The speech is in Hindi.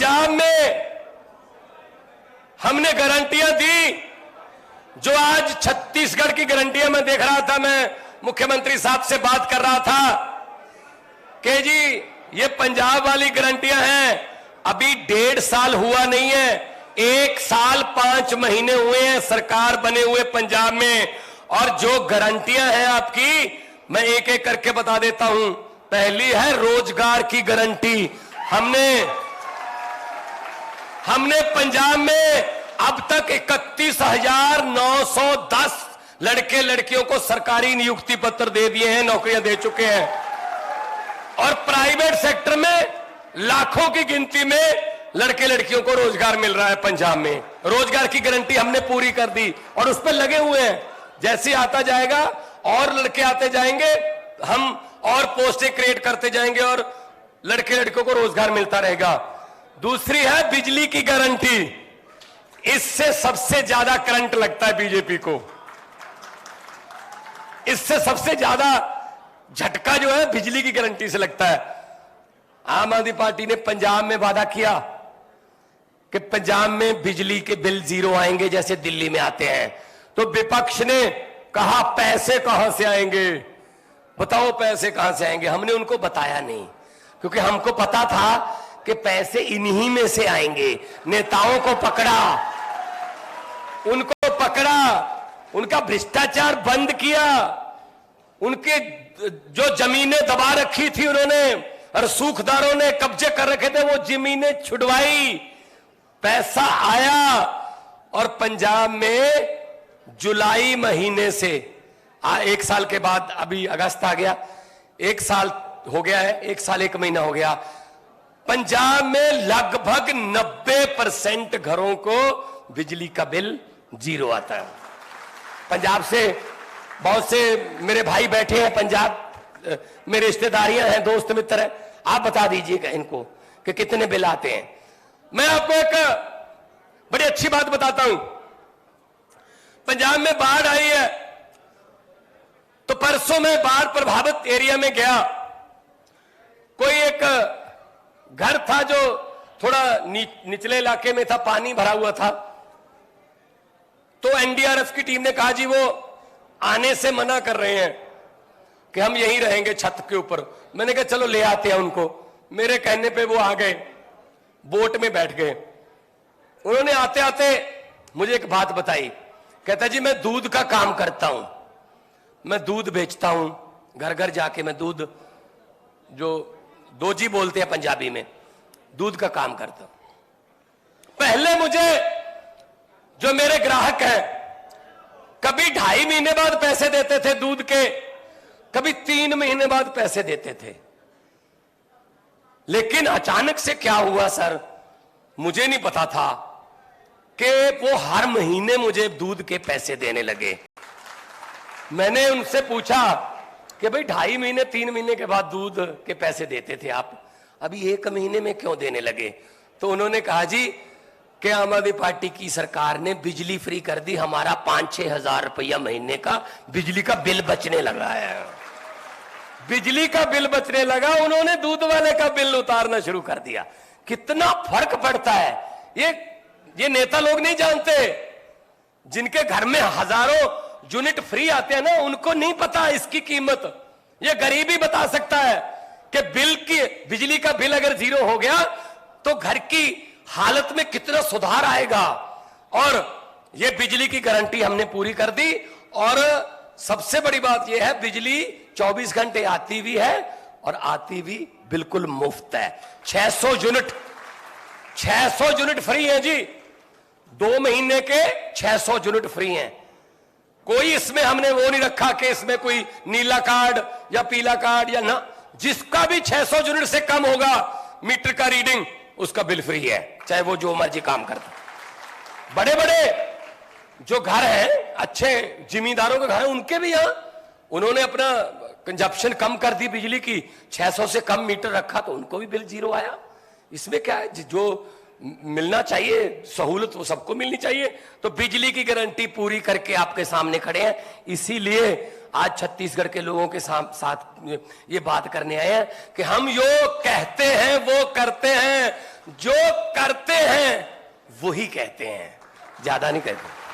पंजाब में हमने गारंटियां दी, जो आज छत्तीसगढ़ की गारंटियां मैं देख रहा था, मैं मुख्यमंत्री साहब से बात कर रहा था कि जी ये पंजाब वाली गारंटियां हैं, अभी 1.5 साल हुआ नहीं है, 1 साल 5 महीने हुए हैं सरकार बने हुए पंजाब में। और जो गारंटियां हैं आपकी, मैं एक एक करके बता देता हूं। पहली है रोजगार की गारंटी। हमने पंजाब में अब तक 31,910 लड़के लड़कियों को सरकारी नियुक्ति पत्र दे दिए हैं, नौकरियां दे चुके हैं। और प्राइवेट सेक्टर में लाखों की गिनती में लड़के लड़कियों को रोजगार मिल रहा है पंजाब में। रोजगार की गारंटी हमने पूरी कर दी और उस पर लगे हुए हैं। जैसे आता जाएगा और लड़के आते जाएंगे, हम और पोस्टें क्रिएट करते जाएंगे और लड़के लड़कियों को रोजगार मिलता रहेगा। दूसरी है बिजली की गारंटी। इससे सबसे ज्यादा करंट लगता है बीजेपी को, इससे सबसे ज्यादा झटका जो है बिजली की गारंटी से लगता है। आम आदमी पार्टी ने पंजाब में वादा किया कि पंजाब में बिजली के बिल 0 आएंगे जैसे दिल्ली में आते हैं, तो विपक्ष ने कहा पैसे कहां से आएंगे, बताओ पैसे कहां से आएंगे। हमने उनको बताया नहीं, क्योंकि हमको पता था कि पैसे इन्हीं में से आएंगे। नेताओं को पकड़ा, उनको पकड़ा, उनका भ्रष्टाचार बंद किया, उनके जो जमीनें दबा रखी थी उन्होंने और सूखदारों ने कब्जे कर रखे थे, वो जमीनें छुड़वाई, पैसा आया। और पंजाब में जुलाई महीने से 1 साल के बाद, अभी अगस्त आ गया, 1 साल हो गया है, 1 साल 1 महीना हो गया, पंजाब में लगभग 90% घरों को बिजली का बिल 0 आता है। पंजाब से बहुत से मेरे भाई बैठे हैं पंजाब, मेरे रिश्तेदारियां हैं, दोस्त मित्र हैं, आप बता दीजिएगा इनको कि कितने बिल आते हैं। मैं आपको एक बड़ी अच्छी बात बताता हूं। पंजाब में बाढ़ आई है, तो परसों में बाढ़ प्रभावित एरिया में गया। कोई एक घर था जो थोड़ा निचले इलाके में था, पानी भरा हुआ था, तो एनडीआरएफ की टीम ने कहा जी वो आने से मना कर रहे हैं कि हम यहीं रहेंगे छत के ऊपर। मैंने कहा चलो ले आते हैं उनको। मेरे कहने पे वो आ गए, बोट में बैठ गए। उन्होंने आते आते मुझे एक बात बताई, कहता जी मैं दूध का काम करता हूं, मैं दूध बेचता हूं, घर घर जाके मैं दूध, जो दोजी बोलते हैं पंजाबी में, दूध का काम करता हूं। पहले मुझे जो मेरे ग्राहक हैं कभी 2.5 महीने बाद पैसे देते थे दूध के, कभी 3 महीने बाद पैसे देते थे। लेकिन अचानक से क्या हुआ सर, मुझे नहीं पता था कि वो हर महीने मुझे दूध के पैसे देने लगे। मैंने उनसे पूछा कि भाई 2.5 महीने 3 महीने के बाद दूध के पैसे देते थे आप, अभी 1 महीने में क्यों देने लगे? तो उन्होंने कहा जी कि आम आदमी पार्टी की सरकार ने बिजली फ्री कर दी, हमारा 5-6 हजार रुपया महीने का बिजली का बिल बचने लगा है। बिजली का बिल बचने लगा, उन्होंने दूध वाले का बिल उतारना शुरू कर दिया। कितना फर्क पड़ता है ये नेता लोग नहीं जानते। जिनके घर में हजारों यूनिट फ्री आते हैं ना, उनको नहीं पता इसकी कीमत। ये गरीब ही बता सकता है कि बिजली का बिल अगर 0 हो गया तो घर की हालत में कितना सुधार आएगा। और ये बिजली की गारंटी हमने पूरी कर दी। और सबसे बड़ी बात यह है, बिजली 24 घंटे आती भी है और आती भी बिल्कुल मुफ्त है। 600 यूनिट फ्री है जी, 2 महीने के 600 यूनिट फ्री हैं। कोई इसमें हमने वो नहीं रखा कि इसमें कोई नीला कार्ड या पीला कार्ड या ना, जिसका भी 600 यूनिट से कम होगा मीटर का रीडिंग, उसका बिल फ्री है, चाहे वो जो मर्जी काम करता। बड़े बड़े जो घर हैं, अच्छे जिमींदारों के घर हैं, उनके भी यहां उन्होंने अपना कंजप्शन कम कर दी बिजली की, 600 से कम मीटर रखा तो उनको भी बिल 0 आया। इसमें क्या है, जो मिलना चाहिए सहूलत वो सबको मिलनी चाहिए। तो बिजली की गारंटी पूरी करके आपके सामने खड़े हैं। इसीलिए आज छत्तीसगढ़ के लोगों के साथ ये बात करने आए हैं कि हम जो कहते हैं वो करते हैं। जो करते हैं वही कहते हैं, ज्यादा नहीं कहते।